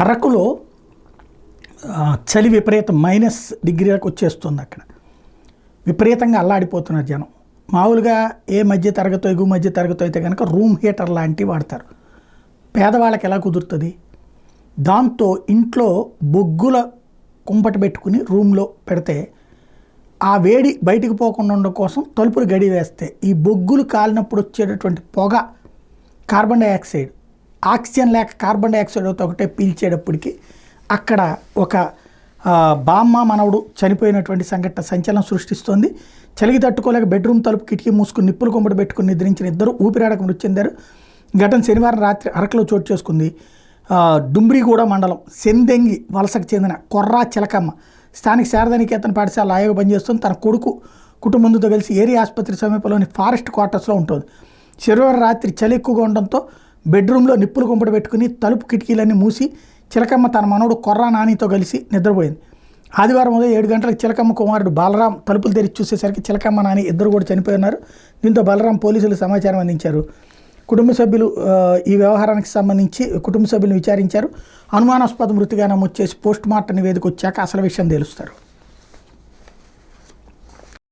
అరకులో చలి విపరీతం -డిగ్రీలకు వచ్చేస్తుంది. అక్కడ విపరీతంగా అల్లాడిపోతున్నారు జనం. మామూలుగా ఏ మధ్య తరగతో ఎగువ మధ్య తరగతో అయితే కనుక రూమ్ హీటర్ లాంటివి వాడతారు. పేదవాళ్ళకి ఎలా కుదురుతుంది? దాంతో ఇంట్లో బొగ్గుల కుంపటి పెట్టుకుని రూమ్లో పెడితే ఆ వేడి బయటికి పోకుండా ఉండడం కోసం తలుపులు గడి వేస్తే ఈ బొగ్గులు కాలినప్పుడు వచ్చేటటువంటి పొగ కార్బన్ డైఆక్సైడ్, ఆక్సిజన్ లేక కార్బన్ డైఆక్సైడ్ ఒకటే పీల్చేటప్పటికి అక్కడ ఒక బామ్మ మనవడు చనిపోయినటువంటి సంఘటన సంచలనం సృష్టిస్తోంది. చలికి తట్టుకోలేక బెడ్రూమ్ తలుపు కిటికీ మూసుకుని నిప్పులు కొమ్మడి పెట్టుకుని నిద్రించిన ఇద్దరు ఊపిరాడక మృతి చెందారు. ఘటన శనివారం రాత్రి అరకులో చోటు చేసుకుంది. డుమ్రిగూడ మండలం సెందెంగి వలసకు చెందిన కొర్రా చిలకమ్మ స్థానిక శారదానికేతన్ పాఠశాల ఆయోగ పనిచేస్తుంది. తన కొడుకు కుటుంబంతో కలిసి ఏరియా ఆసుపత్రి సమీపంలోని ఫారెస్ట్ క్వార్టర్స్లో ఉంటుంది. శనివారం రాత్రి చలి ఎక్కువగా ఉండడంతో బెడ్రూమ్లో నిప్పులు కుంపటి పెట్టుకుని తలుపు కిటికీలన్నీ మూసి చిలకమ్మ తన మనవడు కొర్రా నానితో కలిసి నిద్రపోయింది. ఆదివారం ఉదయం 7 గంటలకు చిలకమ్మ కుమారుడు బాలరాం తలుపులు తెరిచి చూసేసరికి చిలకమ్మ నాని ఇద్దరు కూడా చనిపోయి ఉన్నారు. దీంతో బలరాం పోలీసులకు సమాచారం అందించారు. కుటుంబ సభ్యులు ఈ వ్యవహారానికి సంబంధించి కుటుంబ సభ్యులను విచారించారు. అనుమానాస్పద మృతిగా నమోదు చేసి పోస్ట్ మార్టం నివేదిక వచ్చాక అసలు విషయం తెలుస్తారు.